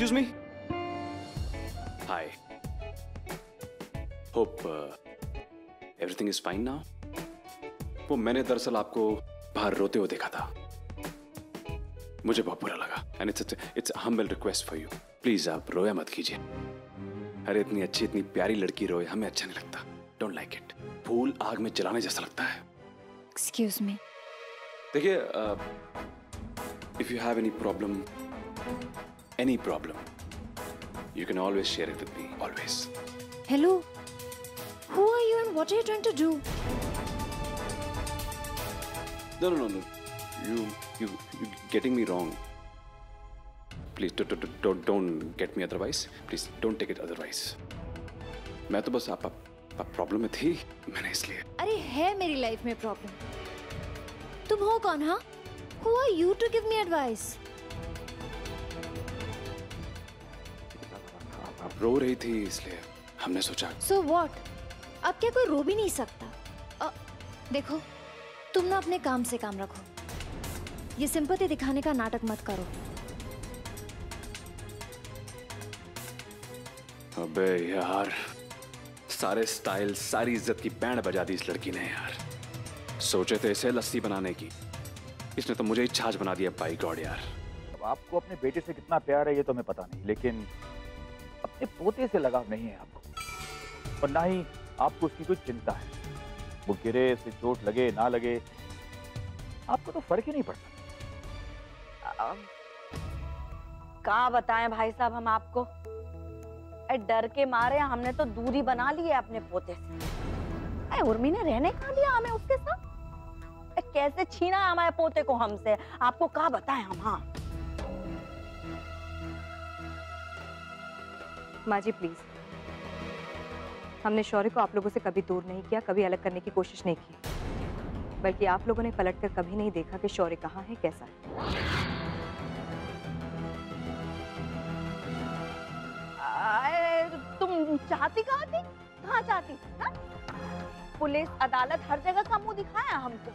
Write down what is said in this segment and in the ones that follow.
Excuse me? Hi. Hope everything is fine now. वो मैंने दरअसल आपको बाहर रोते हुए देखा था, मुझे बहुत बुरा लगा। And it's humble request for you, please आप रोया मत कीजिए। अरे इतनी अच्छी इतनी प्यारी लड़की रोए हमें अच्छा नहीं लगता। Don't like it. फूल आग में जलाने जैसा लगता है। Excuse me. देखिए, if you have any problem, you can always share it with me, always. Hello, who are you and what are you trying to do? No. You getting me wrong. Please don't get me otherwise. Please don't take it otherwise. मैं तो बस आप problem में थी, मैंने इसलिए। अरे है मेरी लाइफ में प्रॉब्लम। तुम हो कौन? हाँ, Who are you to give me advice? आप रो रही थी इसलिए हमने सोचा। So what? अब क्या कोई रो भी नहीं सकता? देखो, तुम ना अपने काम से काम रखो। ये सिंपैथी दिखाने का नाटक मत करो। अबे यार, सारे स्टाइल सारी इज्जत की बैंड बजा दी इस लड़की ने यार। सोचे थे इसे लस्सी बनाने की, इसने तो मुझे ही छाछ बना दिया। बाय गॉड यार। अब आपको अपने बेटे से कितना प्यार है ये तो हमें पता नहीं, लेकिन अपने पोते से लगाव नहीं है आपको, और ना ही आपको उसकी कोई चिंता है। वो गिरे, से चोट लगे ना लगे, आपको तो फर्क ही नहीं पड़ता। क्या बताएं भाई साहब हम आपको, डर के मारे हमने तो दूरी बना ली है अपने पोते से। उर्मी ने रहने कहाँ दिया हमें उसके साथ? कैसे छीना है हमारे पोते को हमसे, आपको क्या बताएं हम। हाँ माँ जी प्लीज, हमने शौर्य को आप लोगों से कभी दूर नहीं किया, कभी अलग करने की कोशिश नहीं की, बल्कि आप लोगों ने पलटकर कभी नहीं देखा कि शौर्य कहाँ है, कैसा है। तुम चाहती कहाँ थी? कहाँ चाहती? हा? पुलिस अदालत हर जगह का मुंह दिखाया हमको।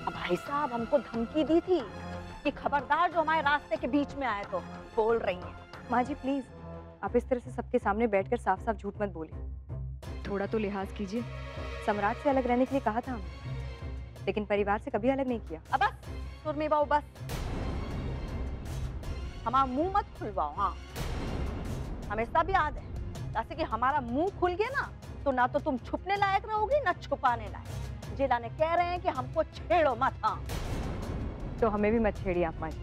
अब भाई साहब हमको धमकी दी थी कि खबरदार जो हमारे रास्ते के बीच में आए तो। बोल रही है माँ जी प्लीज, आप इस तरह से सबके सामने बैठकर साफ साफ झूठ मत बोलिए, थोड़ा तो लिहाज कीजिए। सम्राट से अलग रहने के लिए कहा था हमने, लेकिन परिवार से कभी अलग नहीं किया। अब बस सुरमी बाबू, बस हमारा मुंह मत खुलवाओ। हाँ, हमें सब याद है, जैसे कि हमारा मुंह खुल गया ना तो ना तो तुम छुपने लायक रहोगी ना छुपाने लायक। जिलाने कह रहे हैं कि हमको छेड़ो मत। हाँ, तो हमें भी मत छेड़िए आप माँ जी।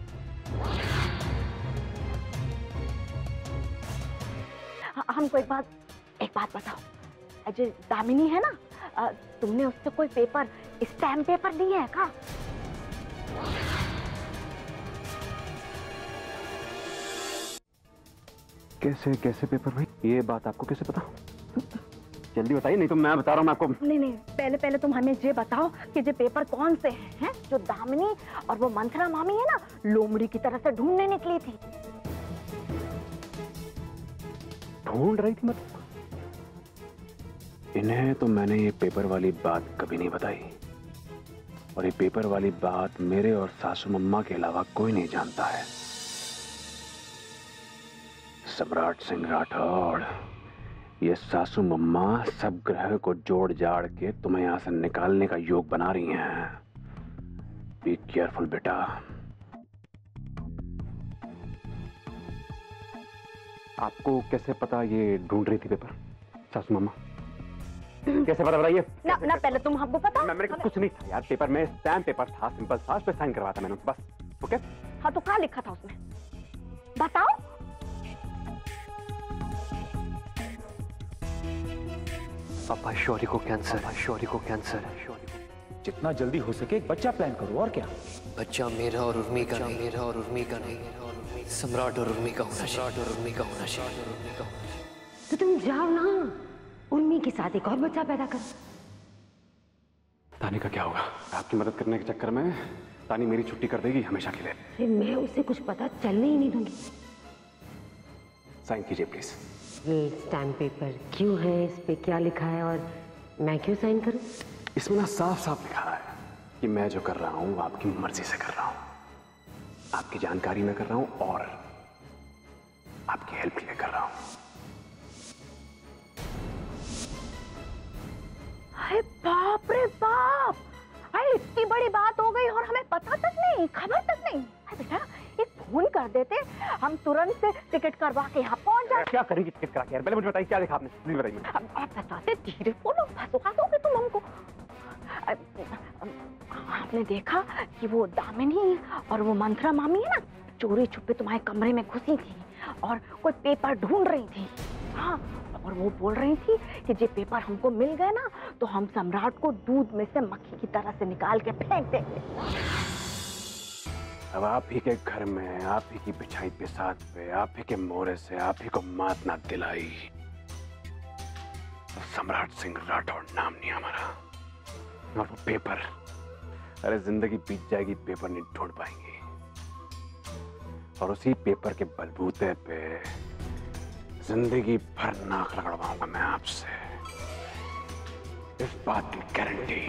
हमको एक बात बताओ, अजय दामिनी है ना, तुमने उससे कोई पेपर, स्टैम्प पेपर लिए है क्या? कैसे पेपर भाई? ये बात आपको कैसे पता? जल्दी बताइए, नहीं तो मैं बता रहा हूँ आपको। नहीं, पहले तुम हमें ये बताओ कि ये पेपर कौन से हैं जो दामिनी और वो मंथरा मामी है ना, लोमड़ी की तरह से ढूंढने निकली थी। ढूंढ रही थी मतलब? इन्हें तो मैंने ये पेपर वाली बात कभी नहीं बताई, और ये पेपर वाली बात मेरे और सासू मम्मा के अलावा कोई नहीं जानता है। सम्राट सिंह राठौड़, ये सासू मम्मा सब ग्रह को जोड़ जाड़ के तुम्हें यहां से निकालने का योग बना रही हैं। बी केयरफुल बेटा। आपको कैसे पता ये ढूंढ रही थी पेपर सासू मम्मा? कैसे पता बताइए? ना पहले तुम हमको पता। मेरे को कुछ नहीं था यार, पेपर में स्टैम्प पेपर था, सिंपल था, उस पे साइन करवाया था मैंने बस। ओके? हाँ तो क्या लिखा था उसमें बताओ। पापा शौर्य को कैंसर है, शौर्य को कैंसर है। जितना जल्दी हो सके एक बच्चा प्लान करो, और क्या। बच्चा मेरा और उर्मी का नहीं, मेरा और उर्मी का नहीं, सम्राट और उर्मी का होना, सम्राट और उर्मी का होना, सम्राट और उर्मी का होना। तो तुम जाओ ना, उर्मी के साथ एक और बच्चा पैदा करो। तानी का क्या होगा? आपकी मदद करने के चक्कर में तानी मेरी छुट्टी कर देगी हमेशा के लिए। फिर मैं उसे कुछ पता चलने ही नहीं दूंगी। साइन कीजिए प्लीज। ये स्टैम्प पेपर क्यों है, इस पे क्या लिखा है और मैं क्यों साइन करूं? इसमें ना साफ साफ लिखा है कि मैं जो कर रहा हूं आपकी मर्जी से कर रहा हूं। आपकी जानकारी में कर रहा हूं और आपकी हेल्प के लिए कर रहा हूं। अरे बाप रे बाप, अरे इतनी बड़ी बात हो गई और हमें पता तक नहीं, खबर तक नहीं। अरे बेटा एक फोन कर देते, हम तुरंत से टिकट करवा के यहाँ पहुंच जाते। क्या करेंगी टिकट करा के? पहले मुझे बताइए क्या देखा आपने, प्लीज बताइए मुझे। अब बताते, धीरे बोलो, फंसवा दोगे तुम हमको। आपने देखा कि वो दामिनी और वो मंत्रा मामी है ना, चोरी छुपे तुम्हारे कमरे में घुसी थी और कोई पेपर ढूंढ रही थी। हाँ, और वो बोल रही थी कि ये पेपर हमको मिल गए ना तो हम सम्राट को दूध में से मक्खी की तरह से निकाल के फेंक देंगे। अब आप ही के घर में, आप ही की बिछाई बिसात पे, आप ही के मोहरे से आप ही को मात ना दिलाई तो सम्राट सिंह राठौड़ नाम नहीं हमारा। और वो पेपर, अरे जिंदगी बीत जाएगी, पेपर नहीं ढूंढ पाएंगे। और उसी पेपर के बलबूते पे जिंदगी भर नाक रगड़वाऊंगा मैं आपसे, इस बात की गारंटी।